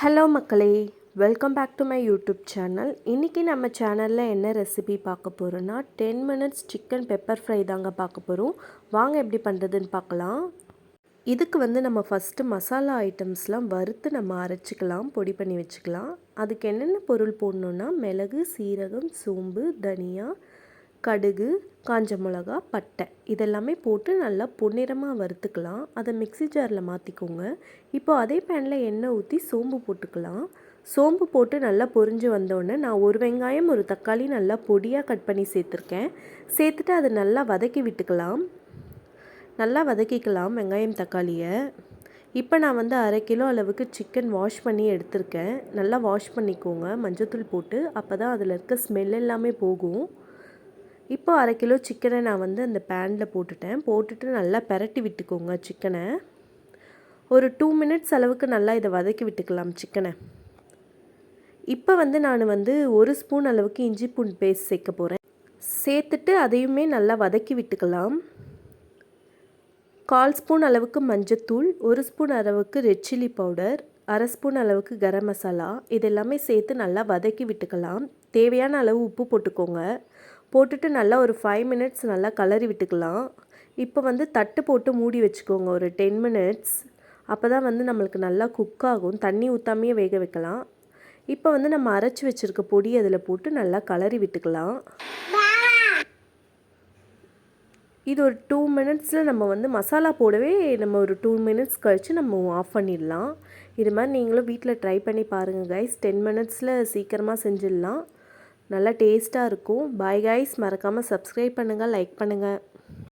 Hello மக்களே, welcome back to my YouTube channel. இன்றைக்கி நம்ம சேனலில் என்ன ரெசிபி பார்க்க போகிறோன்னா 10 மினிட்ஸ் சிக்கன் பெப்பர் ஃப்ரை தாங்க பார்க்க போகிறோம். வாங்க எப்படி பண்ணுறதுன்னு பார்க்கலாம். இதுக்கு நம்ம ஃபஸ்ட்டு மசாலா ஐட்டம்ஸ்லாம் வறுத்து நம்ம அரைச்சிக்கலாம், பொடி பண்ணி வச்சுக்கலாம். அதுக்கு என்னென்ன பொருள் போடணுன்னா மிளகு, சீரகம், சோம்பு, தனியா, கடுகு, காஞ்ச மிளகா, பட்டை இதெல்லாமே போட்டு நல்லா பொன்னிறமாக வறுத்துக்கலாம். அதை மிக்ஸி ஜாரில் மாற்றிக்கோங்க. இப்போது அதே பேனில் எண்ணெய் ஊற்றி சோம்பு போட்டுக்கலாம். சோம்பு போட்டு நல்லா பொரிஞ்சு வந்தோடனே நான் ஒரு வெங்காயம் ஒரு தக்காளி நல்லா பொடியாக கட் பண்ணி சேர்த்துருக்கேன். சேர்த்துட்டு அதை நல்லா வதக்கி விட்டுக்கலாம். நல்லா வதக்கிக்கலாம் வெங்காயம் தக்காளியை. இப்போ நான் 1/2 கிலோ அளவுக்கு சிக்கன் வாஷ் பண்ணி எடுத்திருக்கேன். நல்லா வாஷ் பண்ணிக்கோங்க மஞ்சத்தூள் போட்டு, அப்போ தான் அதில் இருக்க ஸ்மெல் எல்லாமே போகும். இப்போ 1/2 கிலோ சிக்கனை நான் அந்த பேனில் போட்டுட்டு நல்லா பெரட்டி விட்டுக்கோங்க சிக்கனை. ஒரு 2 மினிட்ஸ் அளவுக்கு நல்லா இதை வதக்கி விட்டுக்கலாம் சிக்கனை. இப்போ நான் 1 ஸ்பூன் அளவுக்கு இஞ்சி பூண்டு பேஸ்ட் சேர்க்க போகிறேன். சேர்த்துட்டு அதையுமே நல்லா வதக்கி விட்டுக்கலாம். 1/4 ஸ்பூன் அளவுக்கு மஞ்சத்தூள், 1 ஸ்பூன் அளவுக்கு ரெட் சில்லி பவுடர், 1/2 ஸ்பூன் அளவுக்கு கரம் மசாலா இதெல்லாமே சேர்த்து நல்லா வதக்கி விட்டுக்கலாம். தேவையான அளவு உப்பு போட்டுக்கோங்க. போட்டுட்டு நல்லா ஒரு 5 மினிட்ஸ் நல்லா கலரி விட்டுக்கலாம். இப்போ தட்டு போட்டு மூடி வச்சுக்கோங்க ஒரு 10 மினிட்ஸ். அப்போ தான் நம்மளுக்கு நல்லா குக் ஆகும். தண்ணி ஊற்றாமையே வேக வைக்கலாம். இப்போ நம்ம அரைச்சி வச்சுருக்க பொடி அதில் போட்டு நல்லா கலரி விட்டுக்கலாம். இது ஒரு 2 மினிட்ஸில் நம்ம மசாலா போடவே நம்ம ஒரு 2 மினிட்ஸ் கழித்து நம்ம ஆஃப் பண்ணிடலாம். இது மாதிரி நீங்களும் வீட்டில் ட்ரை பண்ணி பாருங்கள் கைஸ். 10 மினிட்ஸில் சீக்கிரமாக செஞ்சிடலாம். நல்லா டேஸ்ட்டாக இருக்கும். பாய் கைஸ், மறக்காமல் சப்ஸ்கிரைப் பண்ணுங்கள், லைக் பண்ணுங்கள்.